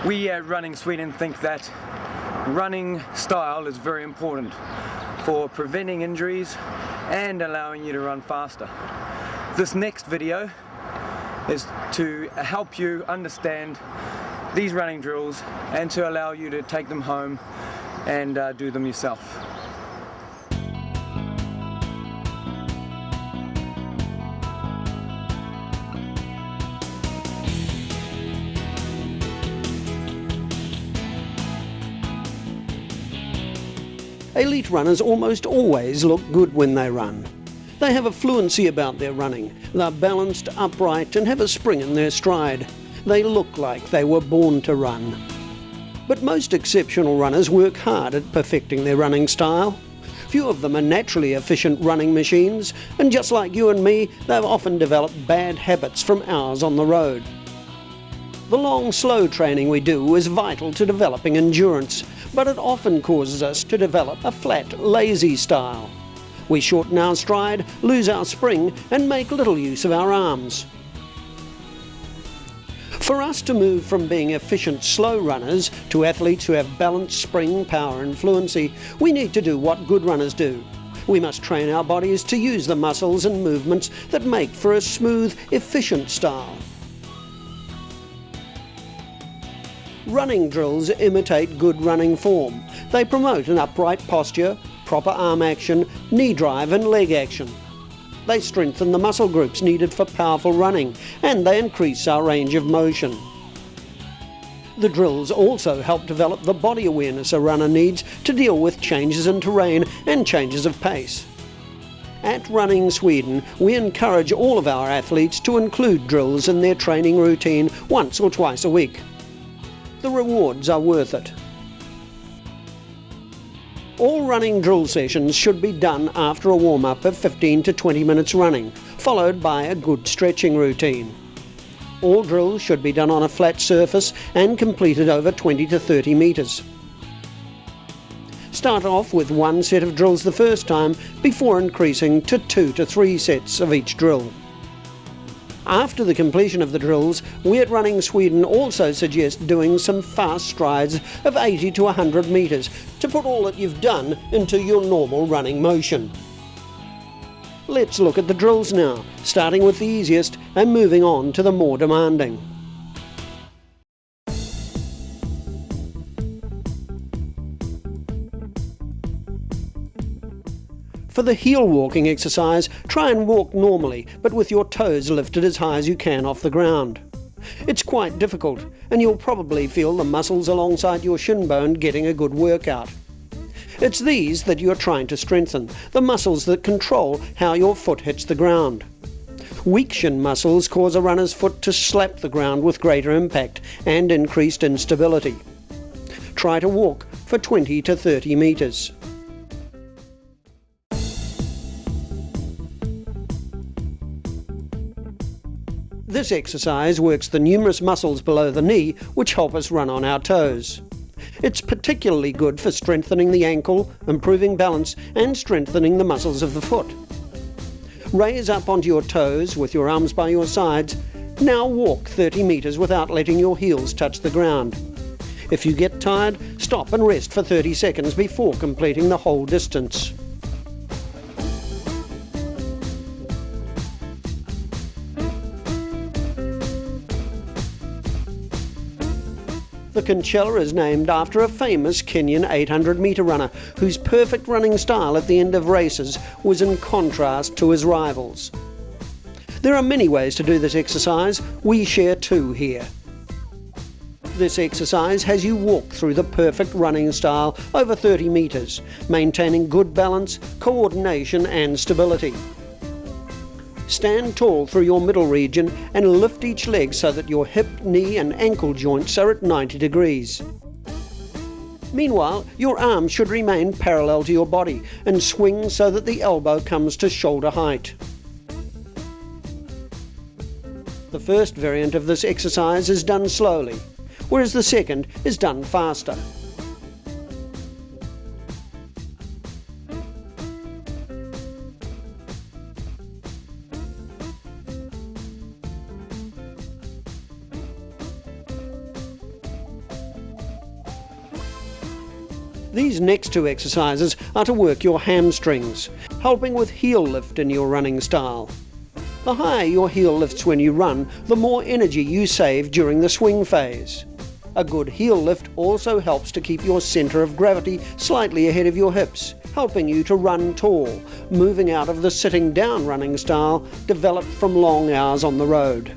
We at Running Sweden think that running style is very important for preventing injuries and allowing you to run faster. This next video is to help you understand these running drills and to allow you to take them home and do them yourself. Elite runners almost always look good when they run. They have a fluency about their running. They're balanced, upright, and have a spring in their stride. They look like they were born to run. But most exceptional runners work hard at perfecting their running style. Few of them are naturally efficient running machines, and just like you and me, they've often developed bad habits from hours on the road. The long, slow training we do is vital to developing endurance, but it often causes us to develop a flat, lazy style. We shorten our stride, lose our spring, and make little use of our arms. For us to move from being efficient, slow runners to athletes who have balanced spring, power, and fluency, we need to do what good runners do. We must train our bodies to use the muscles and movements that make for a smooth, efficient style. Running drills imitate good running form. They promote an upright posture, proper arm action, knee drive and leg action. They strengthen the muscle groups needed for powerful running, and they increase our range of motion. The drills also help develop the body awareness a runner needs to deal with changes in terrain and changes of pace. At Running Sweden, we encourage all of our athletes to include drills in their training routine once or twice a week. The rewards are worth it. All running drill sessions should be done after a warm-up of 15 to 20 minutes running, followed by a good stretching routine. All drills should be done on a flat surface and completed over 20 to 30 metres. Start off with one set of drills the first time before increasing to 2 to 3 sets of each drill. After the completion of the drills, we at Running Sweden also suggest doing some fast strides of 80 to 100 metres to put all that you've done into your normal running motion. Let's look at the drills now, starting with the easiest and moving on to the more demanding. For the heel walking exercise, try and walk normally, but with your toes lifted as high as you can off the ground. It's quite difficult, and you'll probably feel the muscles alongside your shin bone getting a good workout. It's these that you're trying to strengthen, the muscles that control how your foot hits the ground. Weak shin muscles cause a runner's foot to slap the ground with greater impact and increased instability. Try to walk for 20 to 30 metres. This exercise works the numerous muscles below the knee which help us run on our toes. It's particularly good for strengthening the ankle, improving balance and strengthening the muscles of the foot. Raise up onto your toes with your arms by your sides. Now walk 30 metres without letting your heels touch the ground. If you get tired, stop and rest for 30 seconds before completing the whole distance. The Conchella is named after a famous Kenyan 800-metre runner whose perfect running style at the end of races was in contrast to his rivals. There are many ways to do this exercise. We share two here. This exercise has you walk through the perfect running style over 30 metres, maintaining good balance, coordination and stability. Stand tall through your middle region and lift each leg so that your hip, knee and ankle joints are at 90 degrees. Meanwhile, your arms should remain parallel to your body and swing so that the elbow comes to shoulder height. The first variant of this exercise is done slowly, whereas the second is done faster. These next two exercises are to work your hamstrings, helping with heel lift in your running style. The higher your heel lifts when you run, the more energy you save during the swing phase. A good heel lift also helps to keep your centre of gravity slightly ahead of your hips, helping you to run tall, moving out of the sitting down running style developed from long hours on the road.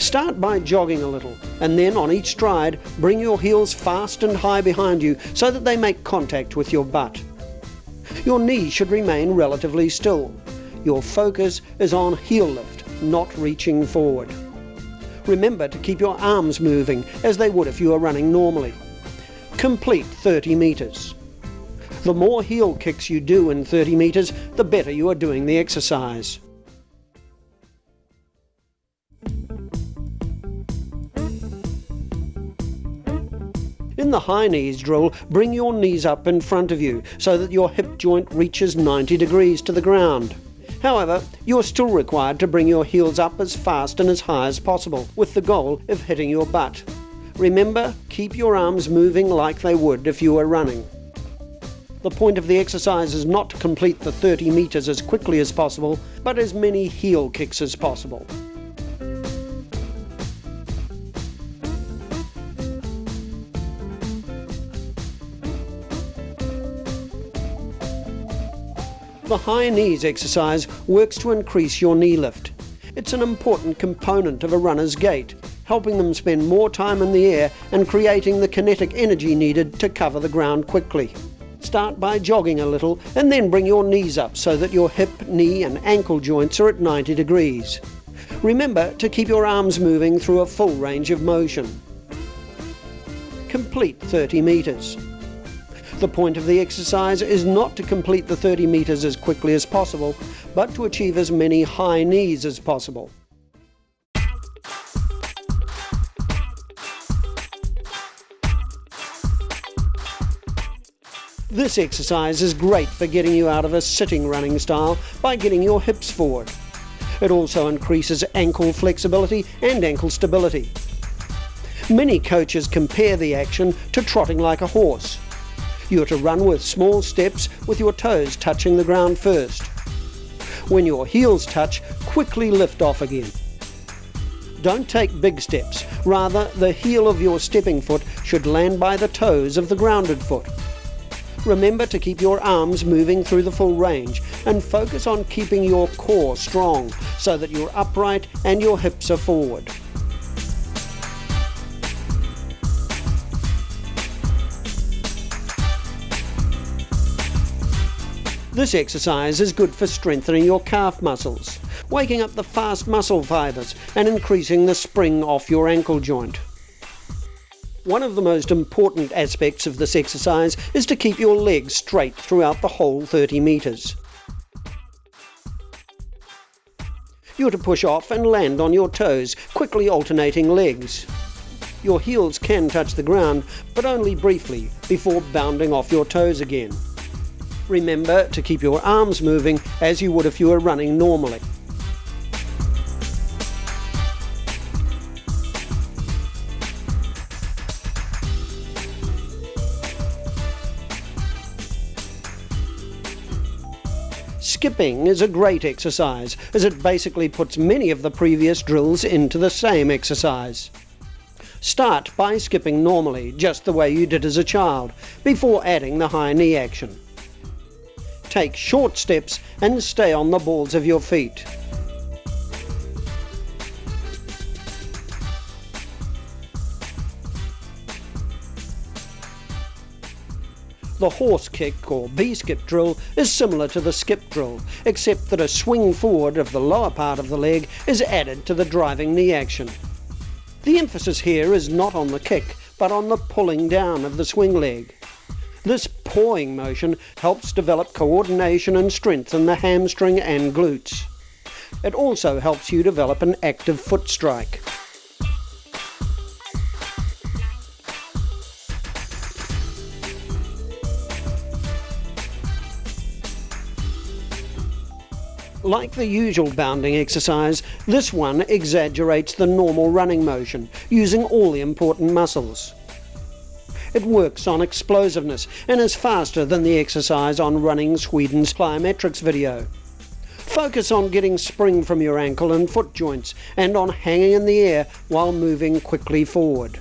Start by jogging a little, and then on each stride, bring your heels fast and high behind you so that they make contact with your butt. Your knees should remain relatively still. Your focus is on heel lift, not reaching forward. Remember to keep your arms moving as they would if you were running normally. Complete 30 metres. The more heel kicks you do in 30 metres, the better you are doing the exercise. In the high knees drill, bring your knees up in front of you so that your hip joint reaches 90 degrees to the ground. However, you're still required to bring your heels up as fast and as high as possible, with the goal of hitting your butt. Remember, keep your arms moving like they would if you were running. The point of the exercise is not to complete the 30 metres as quickly as possible, but as many heel kicks as possible. The high knees exercise works to increase your knee lift. It's an important component of a runner's gait, helping them spend more time in the air and creating the kinetic energy needed to cover the ground quickly. Start by jogging a little and then bring your knees up so that your hip, knee and ankle joints are at 90 degrees. Remember to keep your arms moving through a full range of motion. Complete 30 metres. The point of the exercise is not to complete the 30 metres as quickly as possible, but to achieve as many high knees as possible. This exercise is great for getting you out of a sitting running style by getting your hips forward. It also increases ankle flexibility and ankle stability. Many coaches compare the action to trotting like a horse. You're to run with small steps with your toes touching the ground first. When your heels touch, quickly lift off again. Don't take big steps, rather the heel of your stepping foot should land by the toes of the grounded foot. Remember to keep your arms moving through the full range and focus on keeping your core strong so that you're upright and your hips are forward. This exercise is good for strengthening your calf muscles, waking up the fast muscle fibers and increasing the spring off your ankle joint. One of the most important aspects of this exercise is to keep your legs straight throughout the whole 30 metres. You're to push off and land on your toes, quickly alternating legs. Your heels can touch the ground, but only briefly, before bounding off your toes again. Remember to keep your arms moving as you would if you were running normally. Skipping is a great exercise, as it basically puts many of the previous drills into the same exercise. Start by skipping normally, just the way you did as a child, before adding the high knee action. Take short steps and stay on the balls of your feet. The horse kick or B-skip drill is similar to the skip drill, except that a swing forward of the lower part of the leg is added to the driving knee action. The emphasis here is not on the kick, but on the pulling down of the swing leg. This pawing motion helps develop coordination and strength in the hamstring and glutes. It also helps you develop an active foot strike. Like the usual bounding exercise, this one exaggerates the normal running motion, using all the important muscles. It works on explosiveness and is faster than the exercise on Running Sweden's plyometrics video. Focus on getting spring from your ankle and foot joints and on hanging in the air while moving quickly forward.